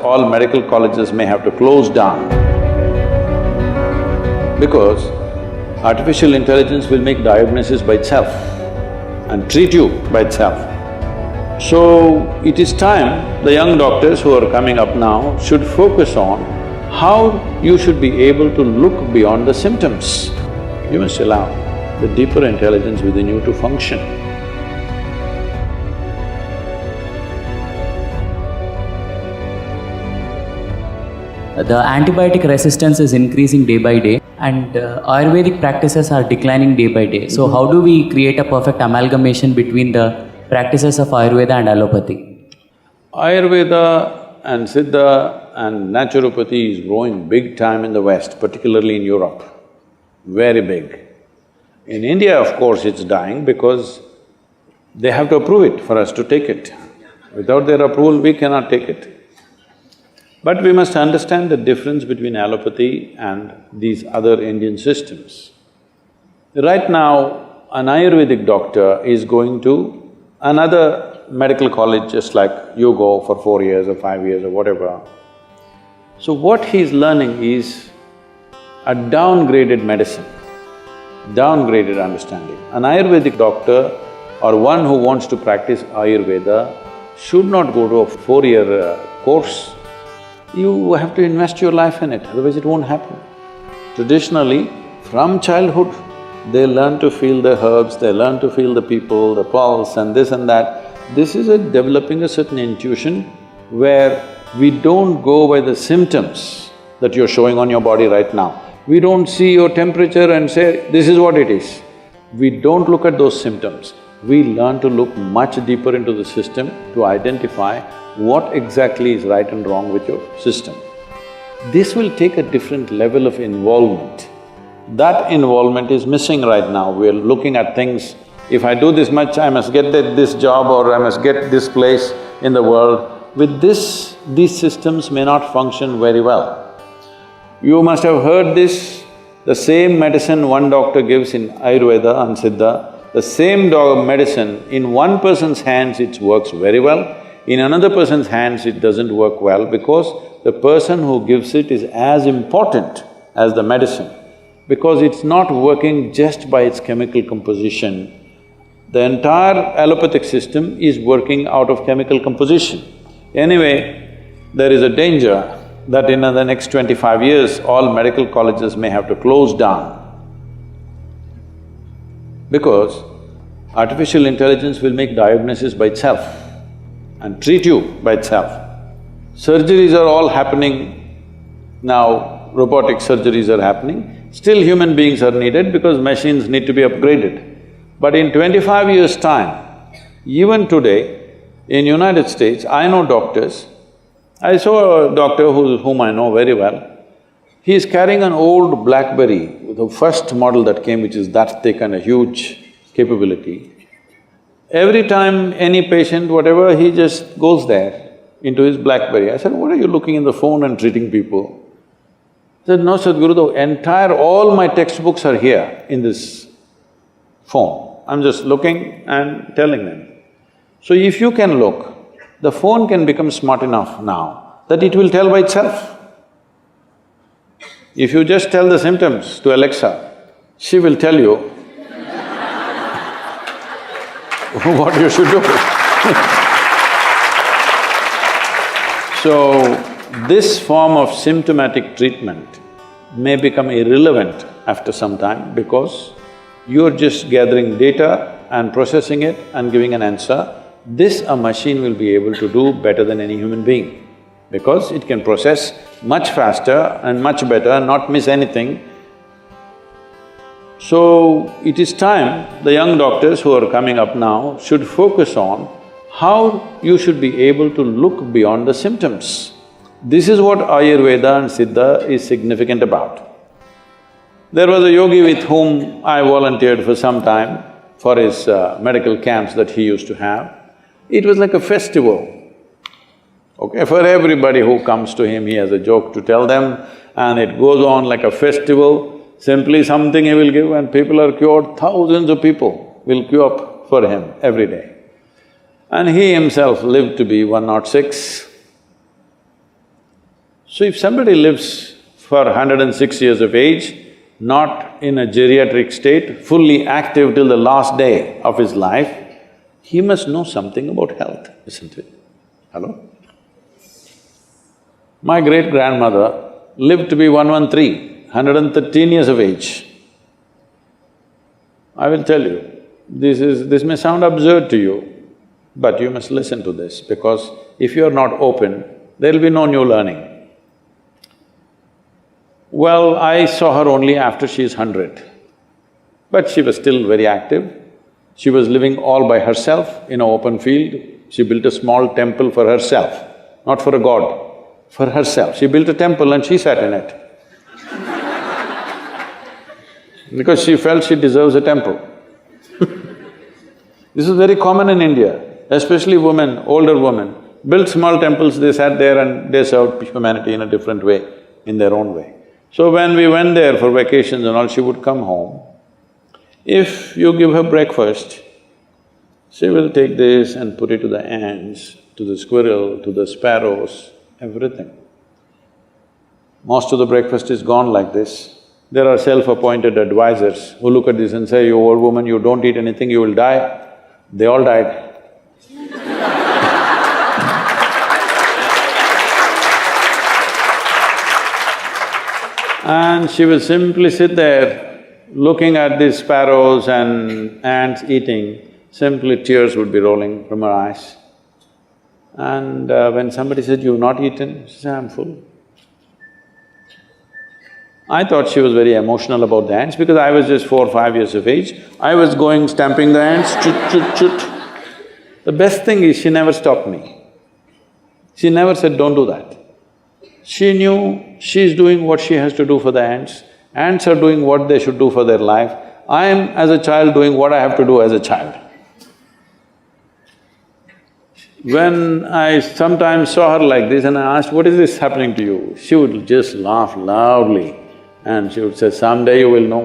all medical colleges may have to close down because artificial intelligence will make diagnosis by itself and treat you by itself. So, it is time the young doctors who are coming up now should focus on how you should be able to look beyond the symptoms. You must allow the deeper intelligence within you to function. The antibiotic resistance is increasing day by day and Ayurvedic practices are declining day by day. So how do we create a perfect amalgamation between the practices of Ayurveda and allopathy? Ayurveda and Siddha and naturopathy is growing big time in the West, particularly in Europe, very big. In India, of course, it's dying because they have to approve it for us to take it. Without their approval, we cannot take it. But we must understand the difference between allopathy and these other Indian systems. Right now, an Ayurvedic doctor is going to another medical college just like you go for 4 years or 5 years or whatever. So what he's learning is a downgraded medicine, downgraded understanding. An Ayurvedic doctor or one who wants to practice Ayurveda should not go to a 4-year course. You have to invest your life in it, otherwise it won't happen. Traditionally, from childhood, they learn to feel the herbs, they learn to feel the people, the pulse and this and that. This is developing a certain intuition where we don't go by the symptoms that you're showing on your body right now. We don't see your temperature and say, this is what it is. We don't look at those symptoms. We learn to look much deeper into the system to identify what exactly is right and wrong with your system. This will take a different level of involvement. That involvement is missing right now. We're looking at things, if I do this much, I must get this job or I must get this place in the world. With this, these systems may not function very well. You must have heard this, the same medicine one doctor gives in Ayurveda and Siddha, the same medicine, in one person's hands it works very well, in another person's hands it doesn't work well because the person who gives it is as important as the medicine, because it's not working just by its chemical composition. The entire allopathic system is working out of chemical composition. Anyway, there is a danger that in the next 25 years, all medical colleges may have to close down because artificial intelligence will make diagnosis by itself and treat you by itself. Surgeries are all happening now, robotic surgeries are happening. Still human beings are needed because machines need to be upgraded. But in 25 years' time, even today, in United States, I know doctors. I saw a doctor whom I know very well. He is carrying an old BlackBerry, the first model that came, which is that thick and a huge capability. Every time any patient, whatever, he just goes there into his BlackBerry. I said, what are you looking in the phone and treating people? He said, no, Sadhguru, all my textbooks are here in this phone. I'm just looking and telling them. So if you can look, the phone can become smart enough now that it will tell by itself. If you just tell the symptoms to Alexa, she will tell you what you should do. So, this form of symptomatic treatment may become irrelevant after some time because you're just gathering data and processing it and giving an answer. This a machine will be able to do better than any human being because it can process much faster and much better and not miss anything. So, it is time the young doctors who are coming up now should focus on how you should be able to look beyond the symptoms. This is what Ayurveda and Siddha is significant about. There was a yogi with whom I volunteered for some time for his medical camps that he used to have. It was like a festival. Okay, for everybody who comes to him, he has a joke to tell them and it goes on like a festival. Simply something he will give and people are cured, thousands of people will queue up for him every day. And he himself lived to be 106. So if somebody lives for 106 years of age, not in a geriatric state, fully active till the last day of his life, he must know something about health, isn't it? Hello? My great-grandmother lived to be 113, 113 years of age. I will tell you, this may sound absurd to you, but you must listen to this because if you are not open, there'll be no new learning. Well, I saw her only after she's 100, but she was still very active. She was living all by herself in an open field. She built a small temple for herself, not for a god, for herself. She built a temple and she sat in it because she felt she deserves a temple. This is very common in India, especially women, older women, built small temples, they sat there and they served humanity in a different way, in their own way. So when we went there for vacations and all, she would come home. If you give her breakfast, she will take this and put it to the ants, to the squirrel, to the sparrows, everything. Most of the breakfast is gone like this. There are self-appointed advisors who look at this and say, "You old woman, you don't eat anything, you will die." They all died. And she will simply sit there looking at these sparrows and ants eating, simply tears would be rolling from her eyes. And when somebody said, "You've not eaten?" She said, "I'm full." I thought she was very emotional about the ants because I was just 4 or 5 years of age. I was going stamping the ants, chut, chut, chut. The best thing is she never stopped me. She never said, "Don't do that." She knew she's doing what she has to do for the ants are doing what they should do for their life. I am, as a child, doing what I have to do as a child. When I sometimes saw her like this and I asked, "What is this happening to you?" She would just laugh loudly and she would say, "Someday you will know."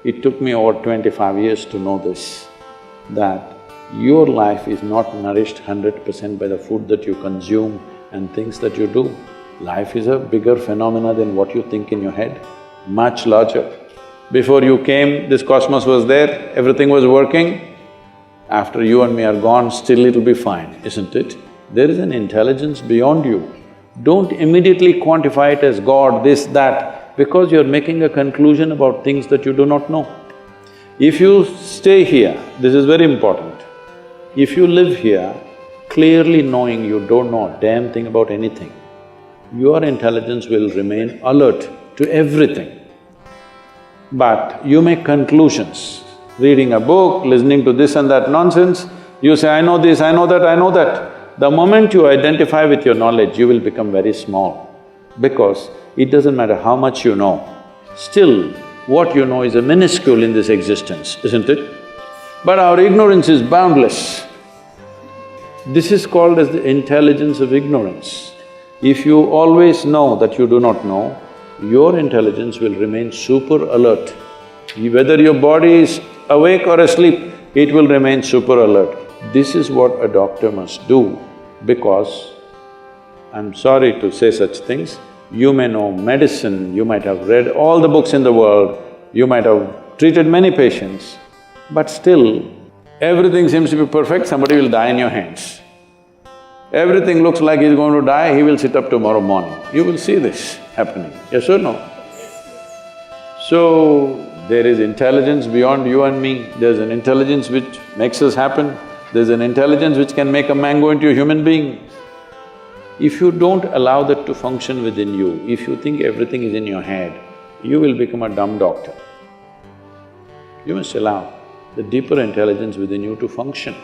It took me over 25 years to know this, that your life is not nourished 100% by the food that you consume and things that you do. Life is a bigger phenomena than what you think in your head, much larger. Before you came, this cosmos was there, everything was working. After you and me are gone, still it'll be fine, isn't it? There is an intelligence beyond you. Don't immediately quantify it as God, this, that, because you're making a conclusion about things that you do not know. If you stay here, this is very important, if you live here clearly knowing you don't know a damn thing about anything, your intelligence will remain alert to everything. But you make conclusions, reading a book, listening to this and that nonsense, you say, "I know this, I know that, I know that." The moment you identify with your knowledge, you will become very small because it doesn't matter how much you know, still what you know is a minuscule in this existence, isn't it? But our ignorance is boundless. This is called as the intelligence of ignorance. If you always know that you do not know, your intelligence will remain super alert. Whether your body is awake or asleep, it will remain super alert. This is what a doctor must do because, I'm sorry to say such things, you may know medicine, you might have read all the books in the world, you might have treated many patients, but still, everything seems to be perfect, somebody will die in your hands. Everything looks like he's going to die, he will sit up tomorrow morning. You will see this happening, yes or no? So, there is intelligence beyond you and me, there's an intelligence which makes us happen, there's an intelligence which can make a mango into a human being. If you don't allow that to function within you, if you think everything is in your head, you will become a dumb doctor. You must allow the deeper intelligence within you to function.